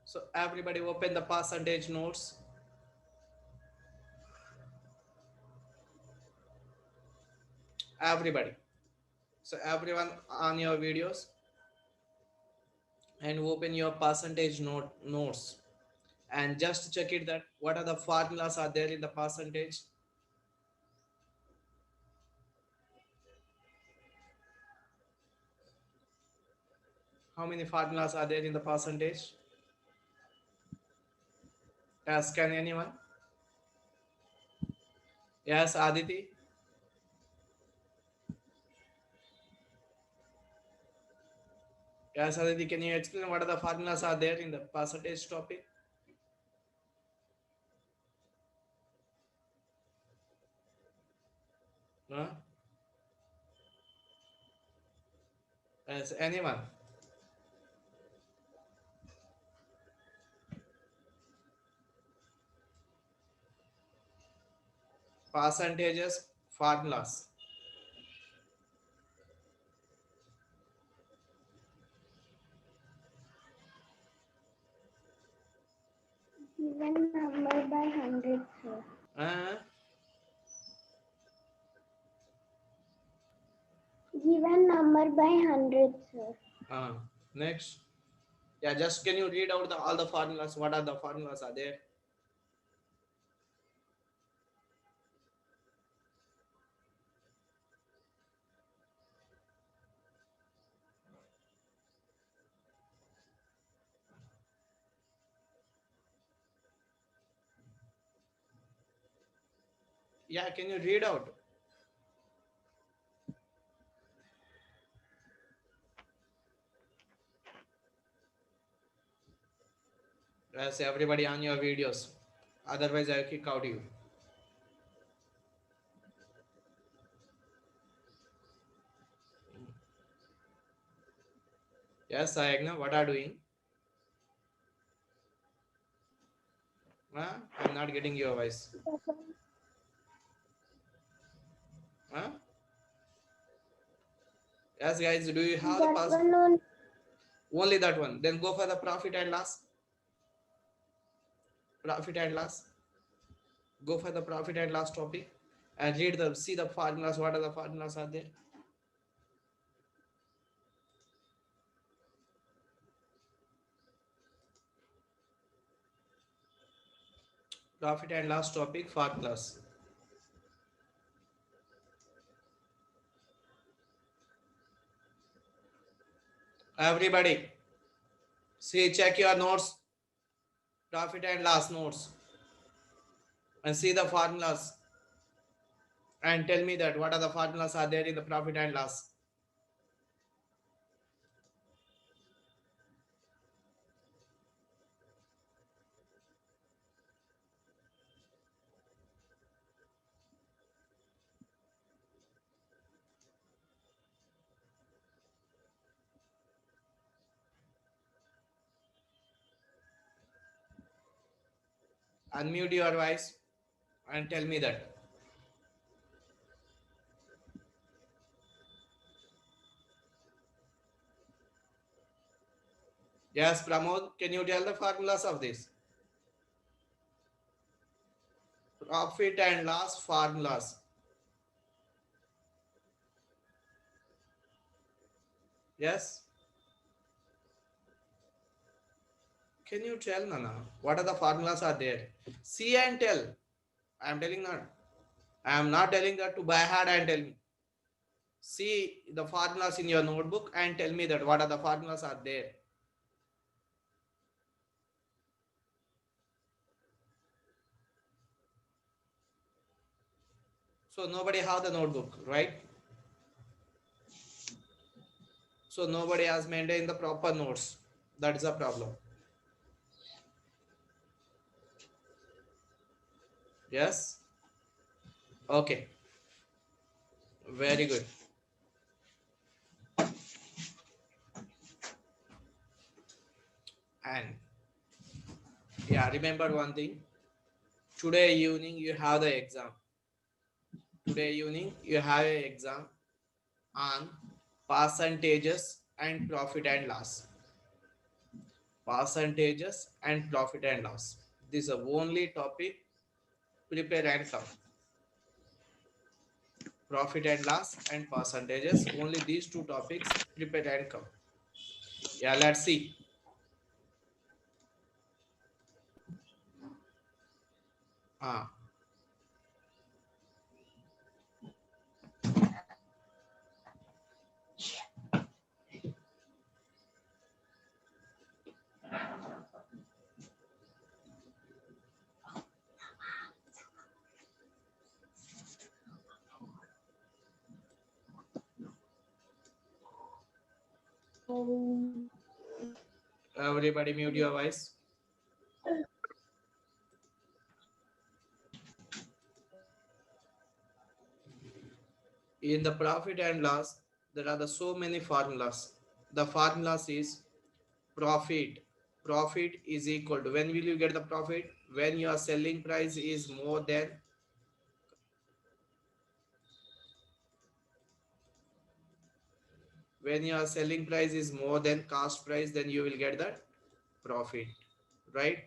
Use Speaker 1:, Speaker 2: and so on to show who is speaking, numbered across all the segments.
Speaker 1: So everybody open the percentage notes. Everybody. So everyone on your videos and open your percentage notes and just check it that what are the formulas are there in the percentage. How many formulas are there in the percentage? Yes, can anyone? Yes, Aditi. Yes, Aditi, can you explain what are the formulas are there in the percentage topic? Huh? Yes, anyone? Percentages, formulas.
Speaker 2: Given number by hundred, sir.
Speaker 1: Uh,
Speaker 2: Given number by hundred, sir.
Speaker 1: uh, Next. Yeah, just can you read out all the formulas? What are the formulas are there? Yeah, can you read out? Yes, everybody on your videos. Otherwise, I'll kick out you. Yes, Ayagna, what are doing? Huh? I'm not getting your voice. Huh? Yes, guys, do you have the
Speaker 2: That
Speaker 1: pass?
Speaker 2: one on
Speaker 1: Only that one. Then go for the profit and loss. Profit and loss. Go for the profit and loss topic and read the see the formulas. What are the formulas are there? Profit and loss topic formulas. Everybody, see check your notes, profit and loss notes, and see the formulas and tell me that what are the formulas are there in the profit and loss. Unmute your voice and tell me that. Yes, Pramod, can you tell the formulas of this? Profit and loss formulas. Yes? Can you tell, Nana? What are the formulas are there? See and tell. I am telling not. I am not telling that to buy hard and tell me. See the formulas in your notebook and tell me that what are the formulas are there. So nobody have the notebook, right? So nobody has maintained the proper notes. That is a problem. Yes? Okay. Very good. And yeah, remember one thing. Today evening you have the exam. Today evening you have an exam on percentages and profit and loss. percentages, and profit and loss. This is the only topic. Prepare and come. Profit and loss and percentages. Only these two topics. Prepare and come. Yeah, let's see. Ah, everybody mute your voice. In the profit and loss, there are so many formulas. The formulas is profit. Profit is equal to, when will you get the profit? When your selling price is more than, when your selling price is more than cost price, then you will get the profit, right?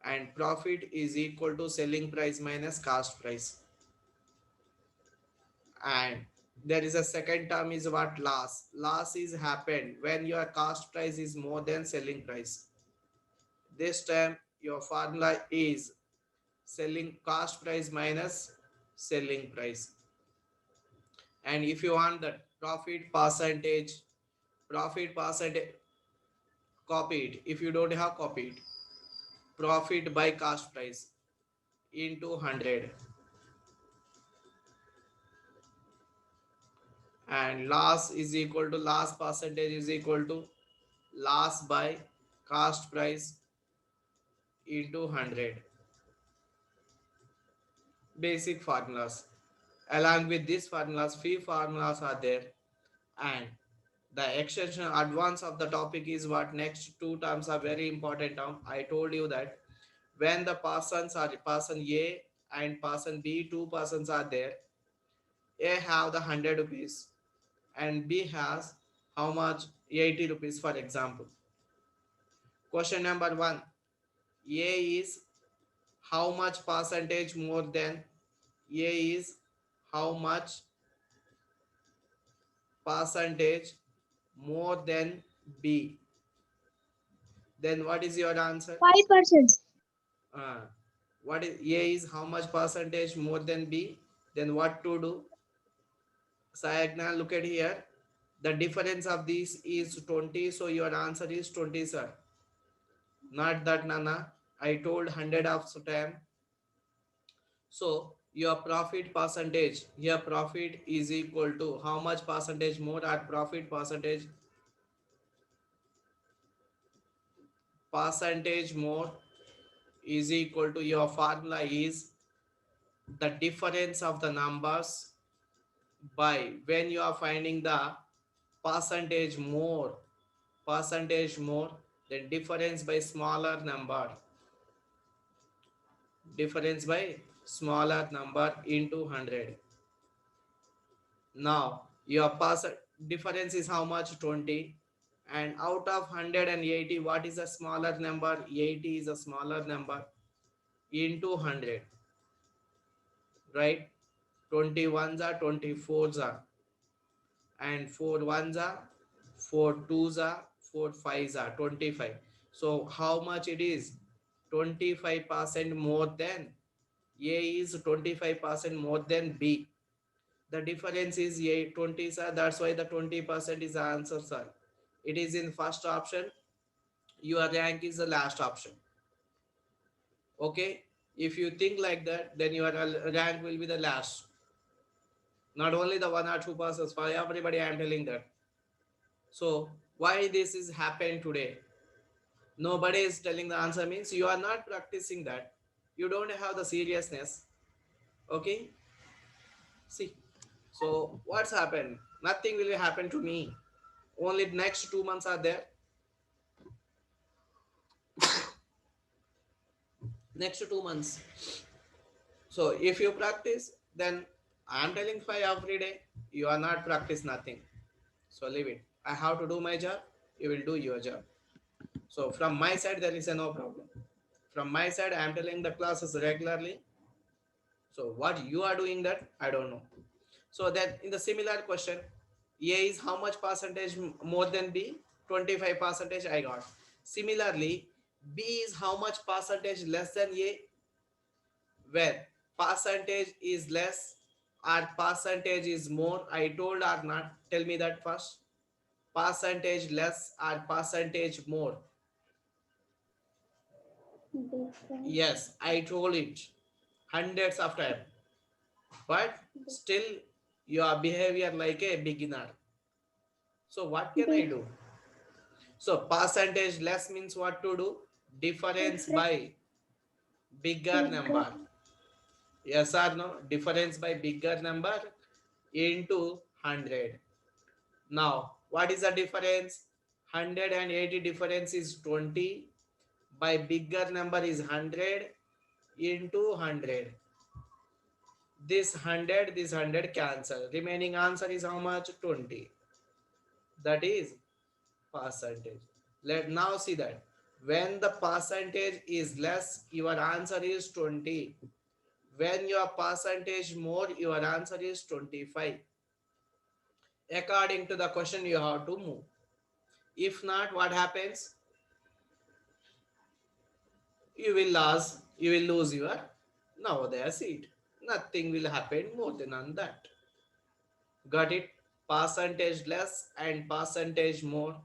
Speaker 1: And profit is equal to selling price minus cost price. And there is a second term is what? Loss. Loss is happened when your cost price is more than selling price. This time your formula is selling cost price minus selling price. And if you want that profit percentage, copy it. If you don't have, copy it. Profit by cost price into 100, and loss is equal to, loss percentage is equal to loss by cost price into 100. Basic formulas. Along with these formulas, few formulas are there, and the extension advance of the topic is what? Next two terms are very important term. I told you that when the persons are person A and person B, two persons are there. A have the 100 rupees and B has how much? 80 rupees, for example. Question number 1. A is how much percentage more than, A is how much percentage more than B? Then what is your answer?
Speaker 3: 5%.
Speaker 1: Uh, what is A is how much percentage more than B? Then what to do? Sayagna, look at here. The difference of these is 20. So your answer is 20, sir. Not that, Nana. I told 100 of time. So your profit percentage, here profit is equal to how much percentage more at profit percentage more is equal to, your formula is the difference of the numbers by, when you are finding the percentage more, then difference by smaller number, difference by smaller number into 100. Now your difference is how much? 20. And out of 180, what is a smaller number? 80 is a smaller number, into 100, right? 21s are 24s are, and 4 ones are 4 twos are 4 fives are 25. So how much it is? 25% more than, A is 25% more than B. The difference is A 20, sir. That's why the 20% is the answer, sir. It is in first option. Your rank is the last option. Okay. If you think like that, then your rank will be the last. Not only the 1 or 2 persons, for everybody I am telling that. So why this is happened today? Nobody is telling the answer, means you are not practicing that. You don't have the seriousness. Okay. See. So what's happened? Nothing will happen to me. Only next 2 months are there. Next 2 months. So if you practice, then I am telling 5 every day. You are not practice nothing. So leave it. I have to do my job. You will do your job. So from my side, there is a no problem. From my side, I am telling the classes regularly. So what you are doing that, I don't know. So that in the similar question, A is how much percentage more than B? 25 percentage I got. Similarly, B is how much percentage less than A? Where percentage is less or percentage is more? I told or not? Tell me that first. Percentage less or percentage more?
Speaker 2: Different.
Speaker 1: Yes, I told it hundreds of times. But still your behavior like a beginner. So what can I
Speaker 2: Dif-
Speaker 1: do? So percentage less means what to do? Difference
Speaker 2: different.
Speaker 1: by bigger
Speaker 2: Bigger.
Speaker 1: number. Yes or no? Difference by bigger number into 100. Now what is the difference? 180 difference is 20 by bigger number is 100 into 100. This 100 cancel. Remaining answer is how much? 20. That is percentage. Let now see that when the percentage is less, your answer is 20. When your percentage more, your answer is 25. According to the question, you have to move. If not, what happens? You will lose your Navodaya seat. Nothing will happen more than that. Got it? Percentage less and percentage more.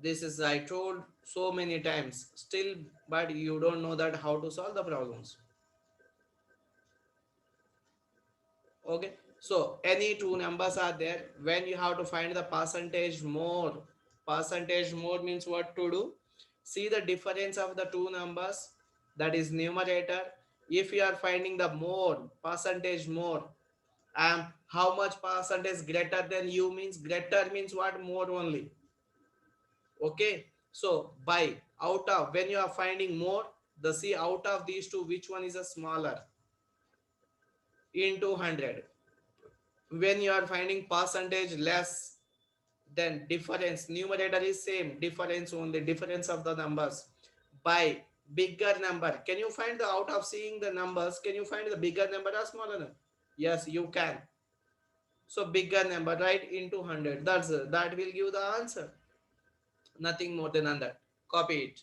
Speaker 1: This is I told so many times still, but you don't know that how to solve the problems. Okay, so any two numbers are there. When you have to find the percentage more means what to do? See the difference of the two numbers, that is numerator. If you are finding the more percentage more, how much percentage greater than you means? Greater means what? More only. Okay, so by out of, when you are finding more, the see out of these two which one is a smaller? Into 100. When you are finding percentage less, then difference numerator is same, difference only, difference of the numbers by bigger number. Can you find the out of seeing the numbers, can you find the bigger number or smaller number? Yes, you can. So bigger number, right, into 100. That will give the answer. Nothing more than that. Copy it.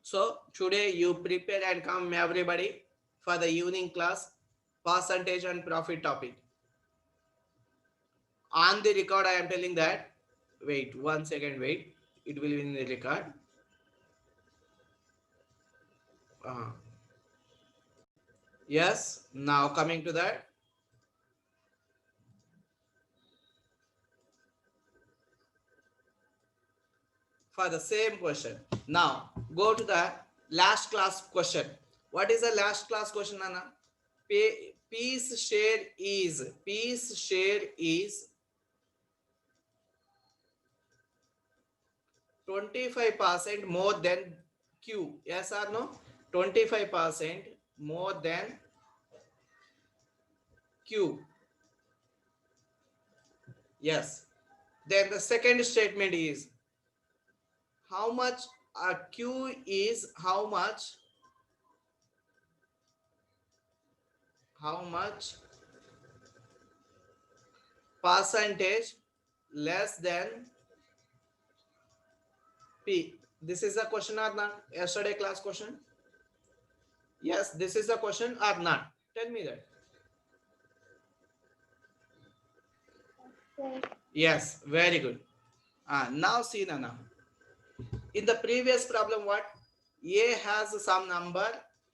Speaker 1: So today you prepare and come everybody for the evening class, percentage and profit topic. On the record, I am telling that. Wait, 1 second, wait. It will be in the record. Uh, yes, now coming to that. For the same question. Now go to the last class question. What is the last class question, Anna? Piece share is 25% more than Q. Yes or no? 25% more than Q. Yes. Then the second statement is how much Q is how much percentage less than P. This is a question or not? Yesterday class question. Yes, this is a question or not? Tell me that.
Speaker 2: Yes.
Speaker 1: Yes, very good. Now see Nana. In the previous problem, what? A has some number,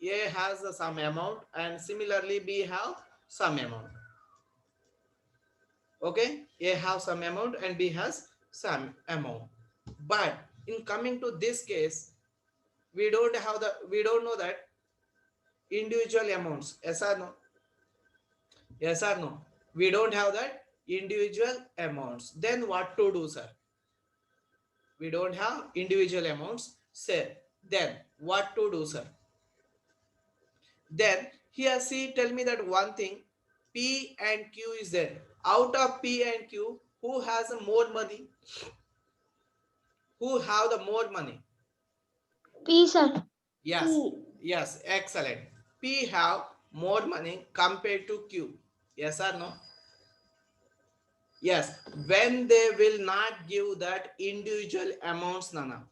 Speaker 1: A has some amount, and similarly B have some amount. Okay, A have some amount and B has some amount. But in coming to this case, we don't know that individual amounts. Yes or no? Yes or no? We don't have that individual amounts. Then what to do, sir? We don't have individual amounts. Say, then what to do, sir? Then here see, tell me that one thing. P and Q is there. Out of P and Q, who has more money? Who have the more money?
Speaker 3: P, sir.
Speaker 1: Yes.
Speaker 2: P.
Speaker 1: Yes. Excellent. P have more money compared to Q. Yes or no? Yes. When they will not give that individual amounts, Nana.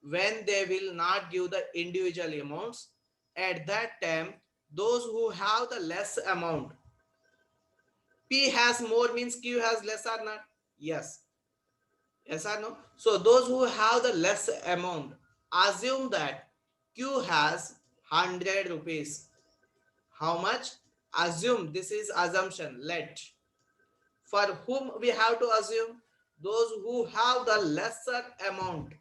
Speaker 1: When they will not give the individual amounts, at that time, those who have the less amount, P has more means Q has less or not? Yes. Yes or no? So those who have the less amount, assume that Q has 100 rupees. How much? Assume, this is assumption, let. For whom we have to assume? Those who have the lesser amount.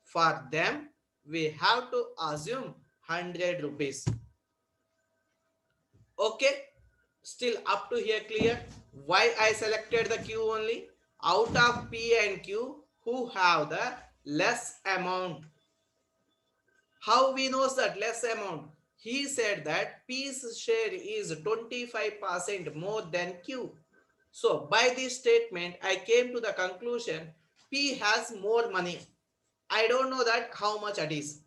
Speaker 1: For them, we have to assume 100 rupees. Okay, still up to here clear? Why I selected the Q only? Out of P and Q, who have the less amount? How we know that less amount? He said that P's share is 25% more than Q. So by this statement, I came to the conclusion P has more money. I don't know that how much it is.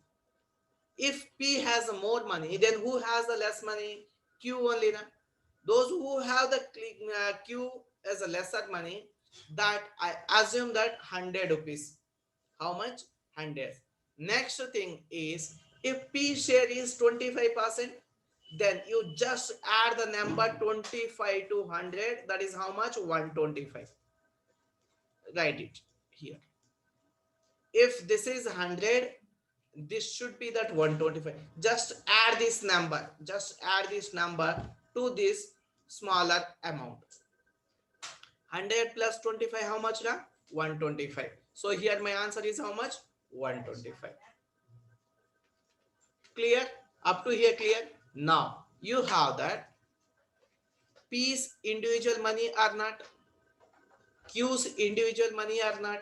Speaker 1: If P has more money, then who has the less money? Q only. Na? Those who have the Q as a lesser money, that I assume that 100 rupees. How much? 100. Next thing is, if P share is 25%, then you just add the number 25 to 100. That is how much? 125. Write it here. If this is 100, this should be that 125. Just add this number. Just add this number to this smaller amount. 100 plus 25, how much now? 125. So here my answer is how much? 125. Clear? Up to here clear? Now you have that P's individual money or not? Q's individual money or not?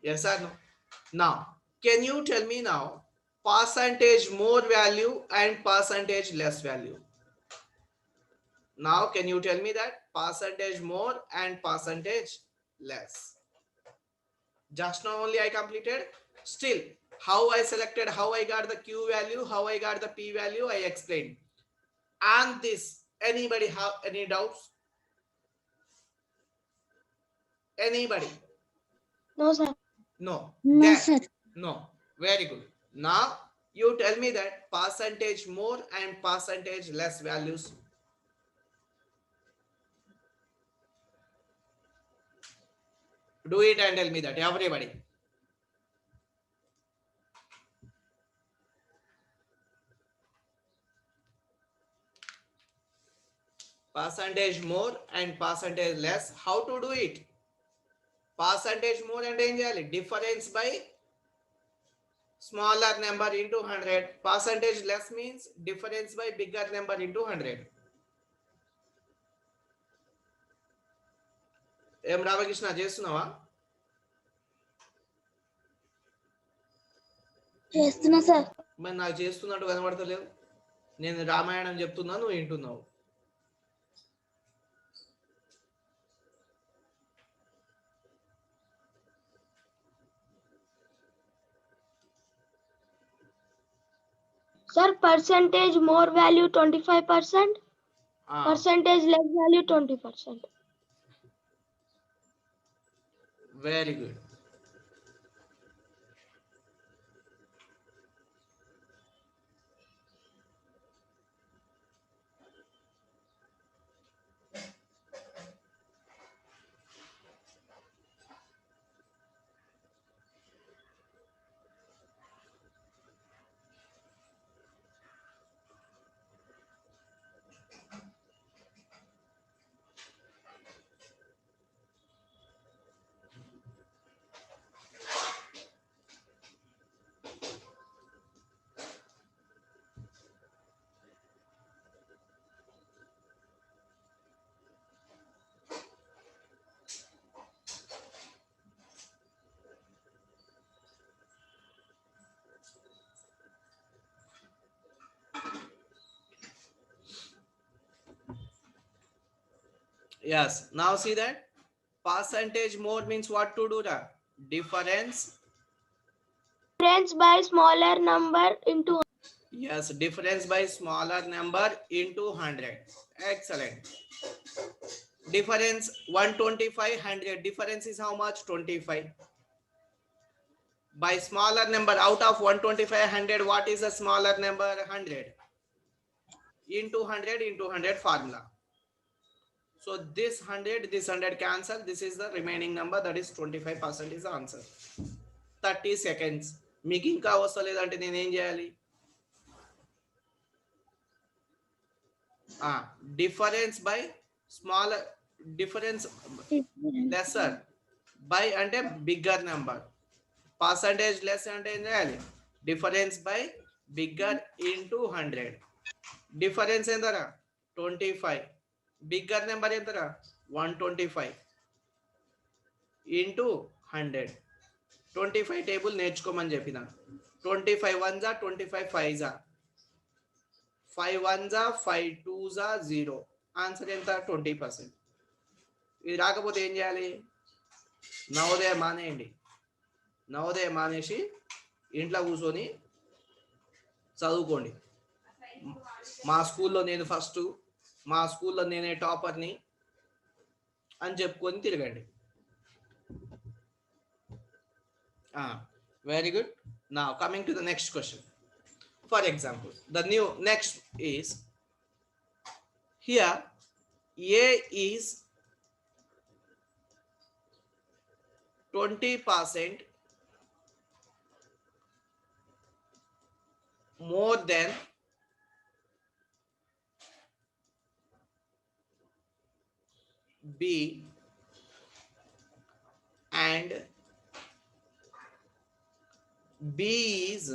Speaker 1: Yes or no? Now, can you tell me now percentage more value and percentage less value? Now, can you tell me that percentage more and percentage less? Just now only I completed. Still, how I selected, how I got the Q value, how I got the P value, I explained. And this, anybody have any doubts? Anybody?
Speaker 3: No, sir.
Speaker 1: No.
Speaker 2: No,
Speaker 1: Then,
Speaker 2: sir.
Speaker 1: no. Very good. Now, you tell me that percentage more and percentage less values. Do it and tell me that, everybody. Percentage more and percentage less. How to do it? Percentage more and difference by smaller number into 100. Percentage less means difference by bigger number into 100. ఏం రామకృష్ణ చేస్తున్నావా?
Speaker 2: చేస్తున్నా sir.
Speaker 1: మరి నాకు చేస్తున్నట్టు కనబడతలేవు. నేను రామాయణం చెప్తున్నా, నువ్వు వింటున్నావు.
Speaker 3: Sir, percentage more value 25%, percentage less value 20%.
Speaker 1: Very good. Yes. Now see that percentage more means what to do? Difference.
Speaker 3: Difference by smaller number into.
Speaker 1: Yes, difference by smaller number into 100. Excellent. Difference 125, 100. Difference is how much? 25. By smaller number, out of 125, 100, what is the smaller number? 100. Into 100 into 100 formula. So this 100 cancel. This is the remaining number, that is 25% is the answer. 30 seconds. మీకు ఇంకా వస్తలేదంటే నేనేం చేయాలి? Difference by smaller, difference lesser by అంటే bigger number, percentage less అంటే ఏం చేయాలి? Difference by bigger into 100. Difference ఎంతరా? 25. Bigger number ఎంతరా? 125 into 100. 25 టేబుల్ నేర్చుకోమని చెప్పిన. 25 1 జా 25 5 జా 5 1 జా 5 2 జా 0. ఆన్సర్ ఎంత? 20%. ఇది రాకపోతే ఏం చేయాలి? నవోదయం మానేయండి. నవోదయం మానేసి ఇంట్లో కూర్చొని చదువుకోండి. మా స్కూల్లో నేను ఫస్ట్, మా స్కూల్లో నేనే టాపర్ని అని చెప్పుకొని తిరగండి. Very good. Now coming to the next question. For example, the new next is here A is 20% more than B and B is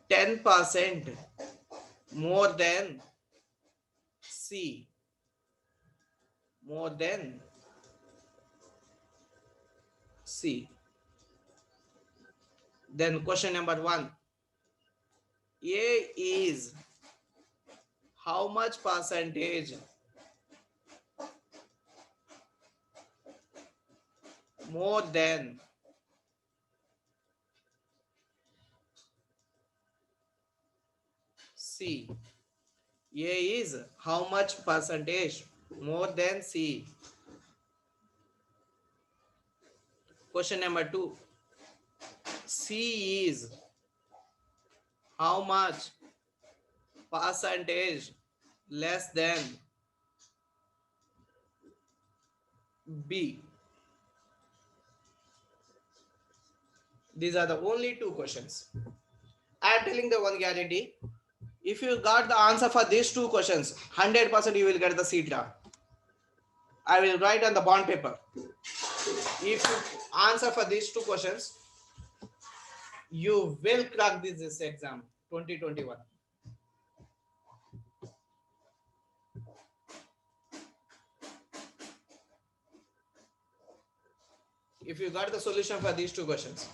Speaker 1: 10% more than C. More than C. Then question number 1. A is how much percentage more than C? A is how much percentage more than C? Question number 2. C is how much percentage less than B? These are the only 2 questions. I am telling the one guarantee. If you got the answer for these 2 questions, 100% you will get the seat draft. I will write on the bond paper. If you answer for these 2 questions, you will crack this exam 2021. If you got the solution for these 2 questions.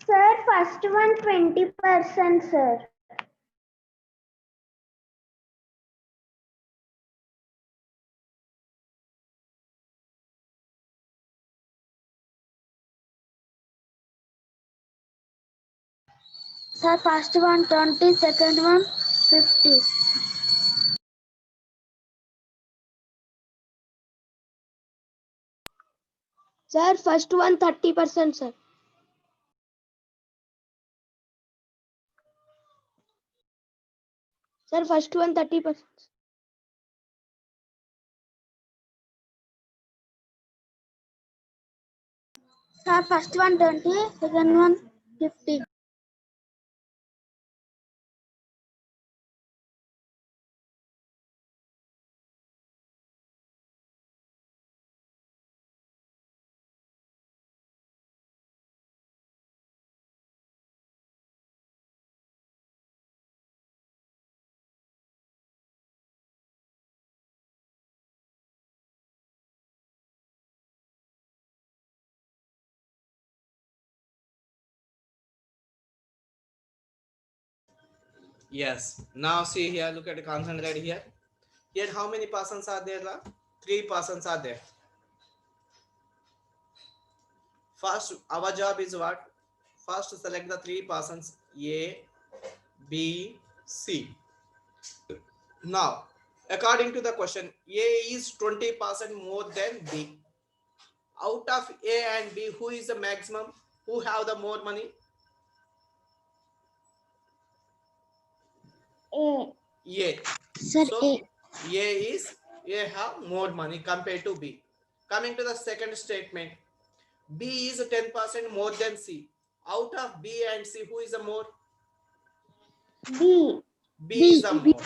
Speaker 2: Sir, first one 20%, sir. Sir, first one 20, second one 50.
Speaker 3: Sir, first one 30%, sir. Sir, first one 30%.
Speaker 2: Sir, first one 20, second one 50.
Speaker 1: Yes. Now see here, look at the concentrate here. Here, how many persons are there? 3 persons are there. First, our job is what? First, select the 3 persons A, B, C. Now, according to the question, A is 20% more than B. Out of A and B, who is the maximum? Who have the more money?
Speaker 2: A.
Speaker 1: A.
Speaker 2: Sir,
Speaker 1: So
Speaker 2: A.
Speaker 1: A have more money compared to B. Coming to the second statement, B is 10% more than C. Out of B and C, who is the more?
Speaker 2: B.
Speaker 1: B is the more.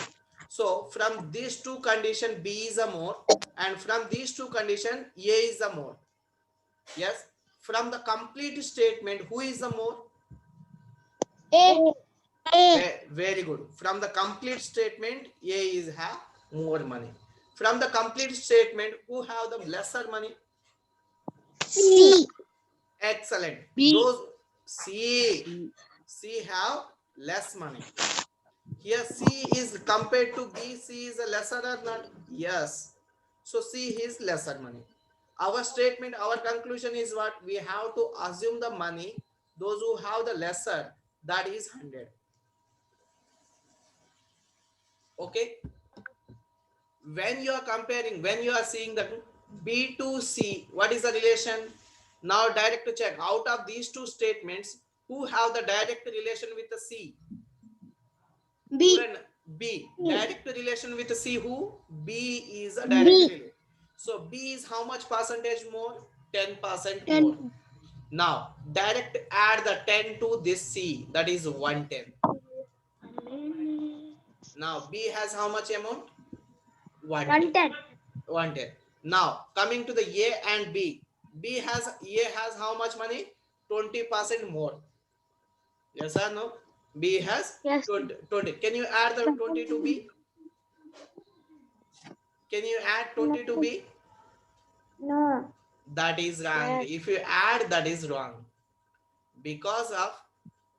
Speaker 1: So from these two conditions, B is the more, and from these two conditions, A is the more. Yes. From the complete statement, who is the more?
Speaker 2: A.
Speaker 1: Very good. From the complete statement, A is have more money. From the complete statement, who have the lesser money?
Speaker 2: C.
Speaker 1: Excellent.
Speaker 2: B.
Speaker 1: Those C have less money. Here C is compared to B. C is a lesser or not? Yes. So C is lesser money. Our statement, our conclusion is what? We have to assume the money. Those who have the lesser, that is 100. Okay. When you are comparing, when you are seeing the B to C, what is the relation? Now direct to check. Out of these two statements, who have the direct relation with the C?
Speaker 2: B.
Speaker 1: Student B. Direct relation with C, who? B is a direct relation. So B is how much percentage more? 10%
Speaker 3: 10.
Speaker 1: more. Now direct add the 10 to this C, that is 110. Now B has how much amount? 110. 110. Now coming to the A and B. A has how much money? 20% more. Yes or no? B has
Speaker 3: Yes.
Speaker 1: 20. Can you add the 20 to B? Can you add 20 to B?
Speaker 2: No.
Speaker 1: That is wrong.
Speaker 3: Yes.
Speaker 1: If you add, that is wrong. Because of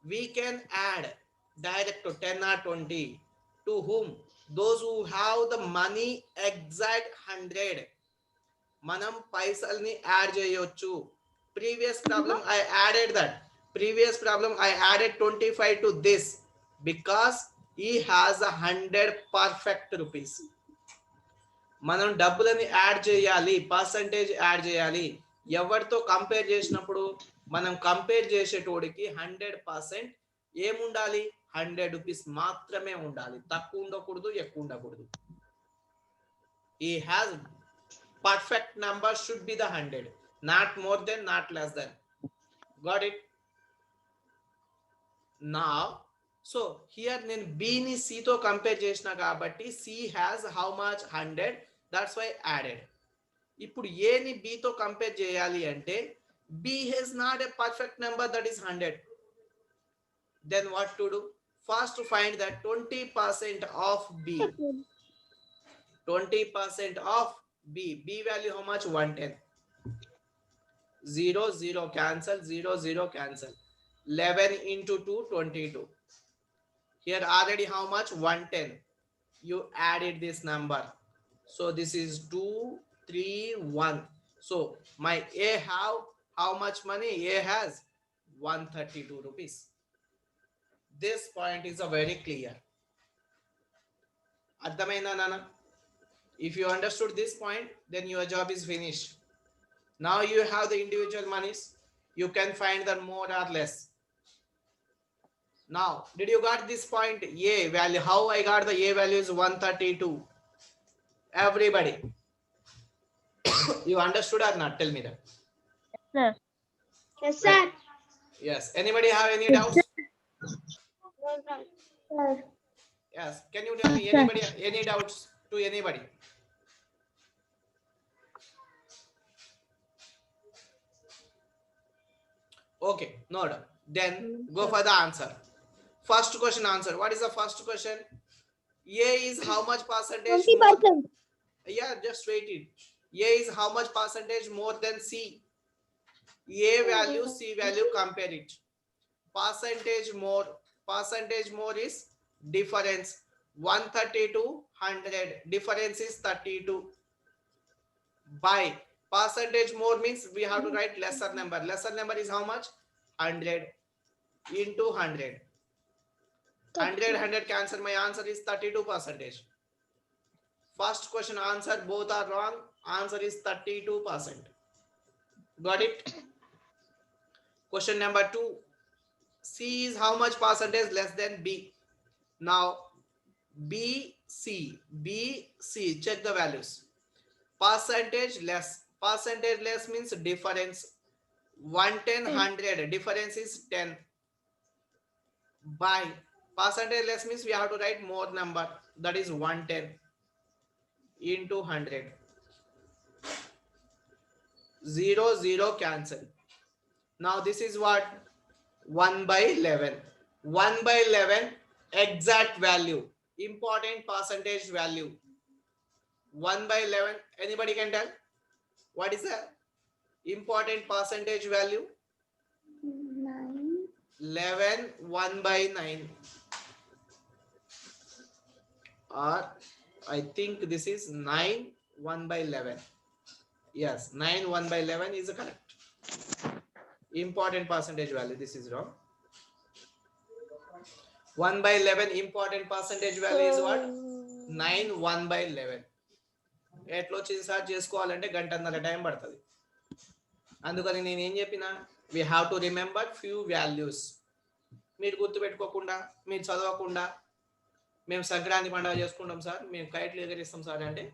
Speaker 1: we can add direct to 10 or 20 to whom? Those who have the money exact 100. మనం పైసల్ని add చేయొచ్చు. Previous problem I added that. Previous problem I added 25 to this because he has 100 perfect rupees. మనం డబ్బులని add చేయాలి, percentage add చేయాలి. ఎవరితో compare చేసినప్పుడు మనం కంపేర్ చేసేటోడికి 100% ఏముండాలి? 100 రూపీస్ మాత్రమే ఉండాలి. తక్కువ ఉండకూడదు, ఎక్కువ ఉండకూడదు. He has perfect number should be the 100, not more than, not less than. Got it? Now so here నేను B ని C తో కంపేర్ చేసిన కాబట్టి C has how much? 100. That's why added. ఇప్పుడు A ని B తో కంపేర్ చేయాలి అంటే B has not a perfect number, that is 100. Then what to do? First to find that 20% of B. 20% of B. B value how much? 110. 0 0 cancel, 0 0 cancel. 11 into 2, 22. Here already how much? 110. You added this number, so this is 2 3 1. So my A have how much money? A has 132 rupees. This point is a very clear. Ardhamaina nana? If you understood this point, then your job is finished. Now you have the individual monies. You can find the more or less. Now, did you got this point? A value. How I got the A value is 132. Everybody. You understood or not? Tell me that.
Speaker 2: Sir.
Speaker 3: Yes, sir.
Speaker 1: Yes. Anybody have any doubts?
Speaker 2: Sir.
Speaker 1: Yes. Can you tell me anybody any doubts to anybody? Okay, no doubt. Then go for the answer. First question answer. What is the first question? A is how much percentage more?
Speaker 3: 20%.
Speaker 1: Yeah, just wait it. A is how much percentage more than C? A value, C value, compare it. Percentage more is difference. 132 100, difference is 32. By percentage more means we have to write lesser number. Lesser number is how much? 100 into 100. 100 cancel. My answer is 32 percentage. First question answer both are wrong. Answer is 32%. Got it? Question number 2. C is how much percentage less than B? Now B, C, check the values. Percentage less means difference. 110 100, difference is 10. By percentage less means we have to write more number, that is 110 into 100. 0 0 cancel. Now this is what? 1 by 11. 1 by 11 exact value, important percentage value. 1 by 11, anybody can tell what is the important percentage value?
Speaker 2: 9.
Speaker 1: 11 1 by 9, or I think this is 9 1 by 11. Yes, 9 1 by 11 is correct. Important percentage value, this is wrong. 1 by 11 important percentage value is what? 9 1 by 11. ఎట్లా వచ్చింది sir చేసుకోవాలంటే గంటన్నర time పడుతుంది. అందుకని నేను ఏం చెప్పిన, we have to remember few values. మీరు గుర్తుపెట్టుకోకుండా, మీరు చదవకుండా, మేము సంక్రాంతి పండుగ చేసుకుంటాం సార్, మేము కైట్లు ఎగరేస్తాం సార్ అంటే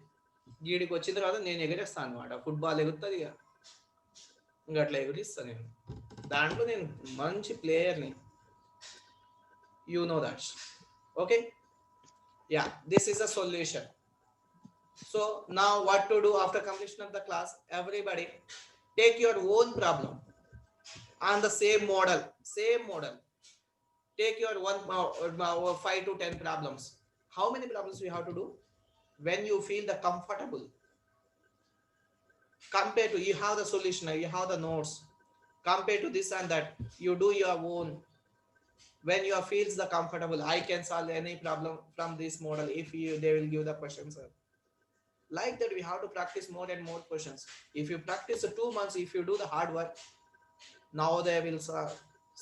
Speaker 1: గీడికి వచ్చిన తర్వాత నేను ఎగరేస్తాను అనమాట. ఫుట్బాల్ ఎగురుతుంది ఇక ఇంకా అట్లా ఎగురిస్తాను నేను. దాంట్లో నేను మంచి ప్లేయర్ని. You know that. Okay, yeah, this is a solution. So now what to do after completion of the class? Everybody take your own problem on the same model. Take your 5 to 10 problems. How many problems you have to do? When you feel the comfortable, compare to, you have the solution, you have the notes, compare to this and that, you do your own. When you feels the comfortable, I can solve any problem from this model if they will give the questions. Like that, we have to practice more and more questions. If you practice 2 months, if you do the hard work, now they will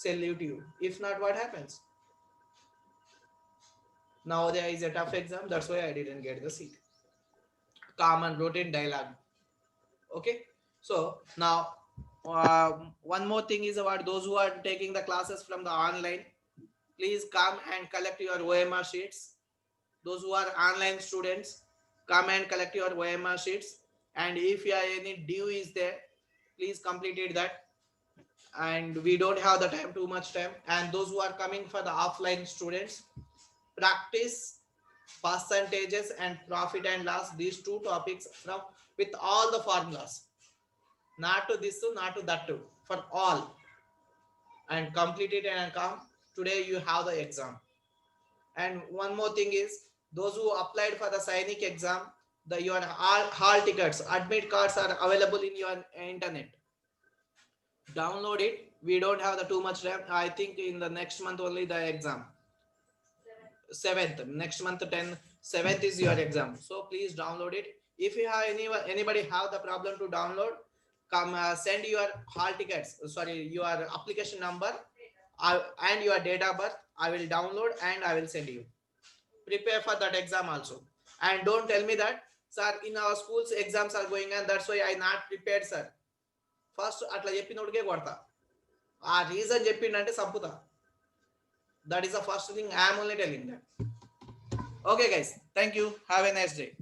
Speaker 1: salute you. If not, what happens? Now there is a tough exam, that's why I didn't get the seat. Common routine dialogue. Okay, so now one more thing is about those who are taking the classes from the online. Please come and collect your OMR sheets. Those who are online students, come and collect your OMR sheets. And if you have any due is there, please complete it that. And we don't have the time, too much time. And those who are coming for the offline students, practice percentages and profit and loss, these 2 topics from with all the formulas. Not to this, not to that too, for all. And complete it and come. Today you have the exam. And one more thing is, those who applied for the Sainik exam, your hall tickets, admit cards are available in your internet. Download it. We don't have the too much time. I think in the next month only the exam. 7th, next month 7th is your exam. So please download it. If you have anybody have the problem to download, come send your hall tickets, sorry, your application number and your date of birth. I will download and I will send you. Prepare for that exam also. And don't tell me that, sir, in our schools exams are going and that's why I not prepared, sir. First atla cheppinodke kodta. Aa reason cheppindante samputa. That is the first thing I am only telling that. Okay guys, thank you. Have a nice day.